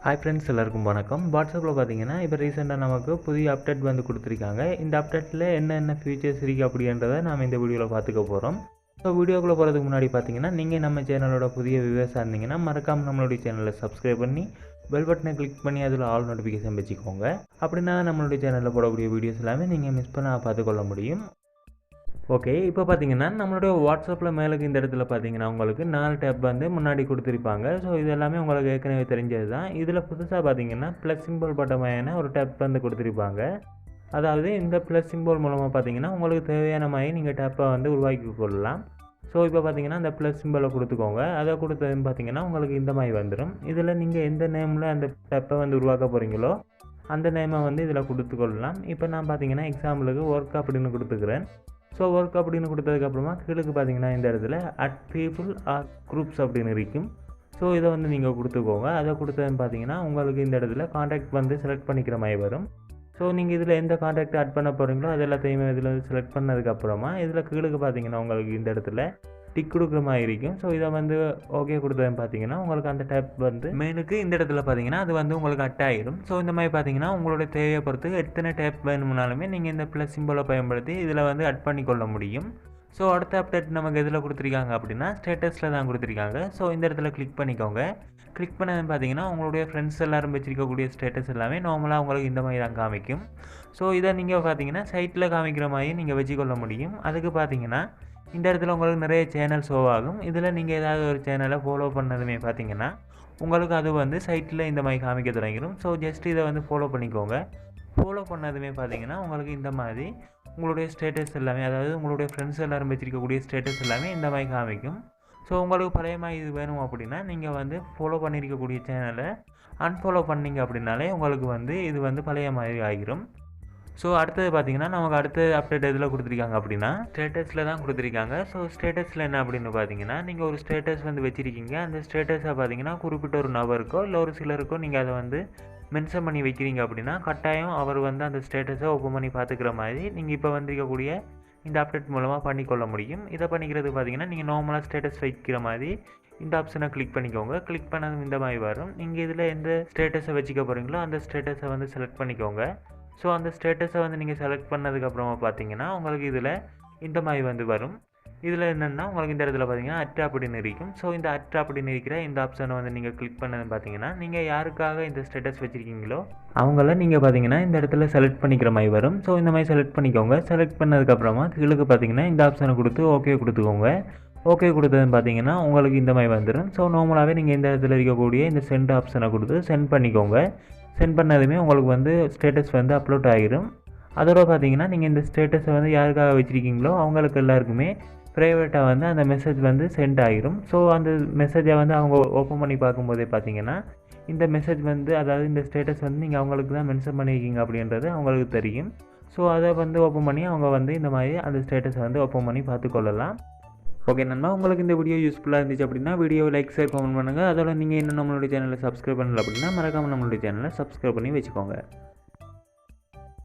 Hi friends, எல்லாருக்கும் வணக்கம். வாட்ஸ்அப்பில் பார்த்தீங்கன்னா இப்போ ரீசெண்டாக நமக்கு புதிய அப்டேட் வந்து கொடுத்துருக்காங்க. இந்த அப்டேட்டில் என்னென்ன ஃபீச்சர்ஸ் இருக்குது அப்படின்றத நாம் இந்த வீடியோவில் பார்த்துக்க போகிறோம். ஸோ வீடியோக்குள்ளே போகிறதுக்கு முன்னாடி பார்த்தீங்கன்னா, நீங்கள் நம்ம சேனலோட புதிய வியூவர்ஸாக இருந்தீங்கன்னா மறக்காமல் நம்மளுடைய சேனலை சப்ஸ்கிரைப் பண்ணி பெல் பட்டனை கிளிக் பண்ணி அதில் ஆல் நோட்டிஃபிகேஷன் வச்சுக்கோங்க. அப்படின்னா நம்மளுடைய சேனலில் போடக்கூடிய வீடியோஸ் எல்லாமே நீங்கள் மிஸ் பண்ண பார்த்துக்கொள்ள முடியும். ஓகே, இப்போ பார்த்தீங்கன்னா நம்மளுடைய வாட்ஸ்அப்பில் மேலுக்கு இந்த இடத்துல பார்த்தீங்கன்னா உங்களுக்கு 4 டேப் வந்து முன்னாடி கொடுத்துருப்பாங்க. ஸோ இது எல்லாமே உங்களுக்கு ஏற்கனவே தெரிஞ்சது தான். இதில் புதுசாக பார்த்தீங்கன்னா ப்ளஸ் சிம்பிள் பட்டமான ஒரு டேப் வந்து கொடுத்துருப்பாங்க. அதாவது இந்த ப்ளஸ் சிம்பிள் மூலமாக பார்த்தீங்கன்னா உங்களுக்கு தேவையான மாதிரி நீங்கள் டேப்பை வந்து உருவாக்கி கொள்ளலாம். ஸோ இப்போ பார்த்தீங்கன்னா அந்த ப்ளஸ் சிம்பிளை கொடுத்துக்கோங்க. அதை கொடுத்ததுன்னு பார்த்தீங்கன்னா உங்களுக்கு இந்த மாதிரி வந்துடும். இதில் நீங்கள் எந்த நேமில் அந்த டேப்பை வந்து உருவாக்க போகிறீங்களோ அந்த நேமை வந்து இதில் கொடுத்துக்கொள்ளலாம். இப்போ நான் பார்த்தீங்கன்னா எக்ஸாம்பிளுக்கு ஒர்க் அப்படின்னு கொடுத்துக்கிறேன். ஸோ ஒர்க் அப்படின்னு கொடுத்ததுக்கப்புறமா கீழுக்கு பார்த்தீங்கன்னா இந்த இடத்துல அட் பீப்புள் ஆர் குரூப்ஸ் அப்படின்னு இருக்கும். ஸோ இதை வந்து நீங்கள் கொடுத்துக்கோங்க. அதை கொடுத்ததுன்னு பார்த்தீங்கன்னா உங்களுக்கு இந்த இடத்துல காண்டாக்ட் வந்து செலக்ட் பண்ணிக்கிற மாதிரி வரும். ஸோ நீங்கள் இதில் எந்த காண்டாக்ட் ஆட் பண்ண போகிறீங்களோ அது எல்லாத்தையுமே இதில் செலக்ட் பண்ணதுக்கப்புறமா இதில் கீழுக்கு பார்த்தீங்கன்னா உங்களுக்கு இந்த இடத்துல டிக் கொடுக்குற மாதிரி இருக்கும். ஸோ இதை வந்து ஓகே கொடுத்ததுன்னு பார்த்தீங்கன்னா உங்களுக்கு அந்த டேப் வந்து மெயினுக்கு இந்த இடத்துல பார்த்தீங்கன்னா அது வந்து உங்களுக்கு அட் ஆகிடும். ஸோ இந்த மாதிரி பார்த்தீங்கன்னா உங்களோட தேவையை பொறுத்து எத்தனை டேப் வேணும்னாலுமே நீங்கள் இந்த ப்ளஸ் சிம்பிளை பயன்படுத்தி இதில் வந்து அட் பண்ணிக்கொள்ள முடியும். ஸோ அடுத்த அப்டேட் நமக்கு எதில் கொடுத்துருக்காங்க அப்படின்னா ஸ்டேட்டஸில் தான் கொடுத்துருக்காங்க. ஸோ இந்த இடத்துல கிளிக் பண்ணிக்கோங்க. கிளிக் பண்ணதுன்னு பார்த்தீங்கன்னா உங்களுடைய ஃப்ரெண்ட்ஸ் எல்லோரும் வச்சுருக்கக்கூடிய ஸ்டேட்டஸ் எல்லாமே நார்மலாக உங்களுக்கு இந்த மாதிரி தான் காமிக்கும். ஸோ இதை நீங்கள் பார்த்தீங்கன்னா சைட்டில் காமிக்கிற மாதிரி நீங்கள் வச்சுக்கொள்ள முடியும். அதுக்கு பார்த்தீங்கன்னா இந்த இடத்துல உங்களுக்கு நிறைய சேனல் ஷோ ஆகும். இதில் நீங்கள் ஏதாவது ஒரு சேனலை ஃபாலோ பண்ணதுமே பார்த்தீங்கன்னா உங்களுக்கு அது வந்து சைட்டில் இந்த மாதிரி காமிக்க தொடங்கிடும். ஸோ ஜஸ்ட் இதை வந்து ஃபாலோ பண்ணிக்கோங்க. ஃபாலோ பண்ணதுமே பார்த்தீங்கன்னா உங்களுக்கு இந்த மாதிரி உங்களுடைய ஸ்டேட்டஸ் எல்லாமே, அதாவது உங்களுடைய ஃப்ரெண்ட்ஸ் எல்லோரும் வச்சுருக்கக்கூடிய ஸ்டேட்டஸ் எல்லாமே இந்த மாதிரி காமிக்கும். ஸோ உங்களுக்கு பழைய மாதிரி இது வேணும் அப்படின்னா நீங்கள் வந்து ஃபாலோ பண்ணியிருக்கக்கூடிய சேனலை அன்ஃபாலோ பண்ணிங்க அப்படின்னாலே உங்களுக்கு வந்து இது வந்து பழைய மாதிரி ஆகிரும். ஸோ அடுத்தது பார்த்தீங்கன்னா நமக்கு அடுத்த அப்டேட் எதில் கொடுத்துருக்காங்க அப்படின்னா ஸ்டேட்டஸில் தான் கொடுத்துருக்காங்க. ஸோ ஸ்டேட்டஸில் என்ன அப்படின்னு பார்த்தீங்கன்னா நீங்கள் ஒரு ஸ்டேட்டஸ் வந்து வச்சுருக்கீங்க. அந்த ஸ்டேட்டஸை பார்த்தீங்கன்னா குறிப்பிட்ட ஒரு நபருக்கோ இல்லை ஒரு சிலருக்கோ நீங்கள் அதை வந்து மென்ஷன் பண்ணி வைக்கிறீங்க அப்படின்னா கட்டாயம் அவர் வந்து அந்த ஸ்டேட்டஸை ஓப்பன் பண்ணி பார்த்துக்கிற மாதிரி நீங்கள் இப்போ வந்திருக்கக்கூடிய இந்த அப்டேட் மூலமாக பண்ணிக்கொள்ள முடியும். இதை பண்ணிக்கிறது பார்த்தீங்கன்னா நீங்கள் நார்மலாக ஸ்டேட்டஸ் வைக்கிற மாதிரி இந்த ஆப்ஷனை கிளிக் பண்ணிக்கோங்க. கிளிக் பண்ணது இந்த மாதிரி வரும். நீங்கள் இதில் எந்த ஸ்டேட்டஸை வச்சுக்க போகிறீங்களோ அந்த ஸ்டேட்டஸை வந்து செலக்ட் பண்ணிக்கோங்க. ஸோ அந்த ஸ்டேட்டஸை வந்து நீங்கள் செலக்ட் பண்ணதுக்கப்புறமா பார்த்தீங்கன்னா உங்களுக்கு இதில் இந்த மாதிரி வந்து வரும். இதில் என்னென்னா உங்களுக்கு இந்த இடத்துல பார்த்தீங்கன்னா அட் அப்படின்னு இருக்கும். ஸோ இந்த அட் அப்படின்னு இருக்கிற இந்த ஆப்ஷனை வந்து நீங்கள் கிளிக் பண்ணது பார்த்தீங்கன்னா நீங்கள் யாருக்காக இந்த ஸ்டேட்டஸ் வச்சுருக்கீங்களோ அவங்கள நீங்கள் பார்த்தீங்கன்னா இந்த இடத்துல செலக்ட் பண்ணிக்கிற மாதிரி வரும். ஸோ இந்த மாதிரி செலக்ட் பண்ணிக்கோங்க. செலக்ட் பண்ணதுக்கப்புறமா கீழுக்கு பார்த்தீங்கன்னா இந்த ஆப்ஷனை கொடுத்து ஓகே கொடுத்துக்கோங்க. ஓகே கொடுத்ததுன்னு பார்த்தீங்கன்னா உங்களுக்கு இந்த மாதிரி வந்துடும். ஸோ நார்மலாகவே நீங்கள் இந்த இடத்துல இருக்கக்கூடிய இந்த சென்ட் ஆப்ஷனை கொடுத்து சென்ட் பண்ணிக்கோங்க. சென்ட் பண்ணதுமே உங்களுக்கு வந்து ஸ்டேட்டஸ் வந்து அப்லோட் ஆகிடும். அதோட பார்த்தீங்கன்னா நீங்கள் இந்த ஸ்டேட்டஸை வந்து யாருக்காக வச்சுருக்கீங்களோ அவங்களுக்கு எல்லாருக்குமே ப்ரைவேட்டாக வந்து அந்த மெசேஜ் வந்து சென்ட் ஆகிடும். ஸோ அந்த மெசேஜை வந்து அவங்க ஓப்பன் பண்ணி பார்க்கும்போதே பார்த்தீங்கன்னா இந்த மெசேஜ் வந்து, அதாவது இந்த ஸ்டேட்டஸ் வந்து நீங்கள் அவங்களுக்கு தான் மென்ஷன் பண்ணியிருக்கீங்க அப்படின்றது அவங்களுக்கு தெரியும். ஸோ அதை வந்து ஓப்பன் பண்ணி அவங்க வந்து இந்த மாதிரி அந்த ஸ்டேட்டஸை வந்து ஓப்பன் பண்ணி பார்த்துக்கொள்ளலாம். ஓகே நண்பா, உங்களுக்கு இந்த வீடியோ யூஸ்ஃபுல்லாக இருந்துச்சு அப்படின்னா வீடியோ லைக், ஷேர், கமெண்ட் பண்ணுங்கள். அதோட நீங்கள் இன்னும் நம்மளுடைய சேனலை சப்ஸ்கிரைப் பண்ணல அப்படின்னா மறக்காமல் நம்மளுடைய சேனலை சப்ஸ்கிரைப் பண்ணி வச்சுக்கோங்க.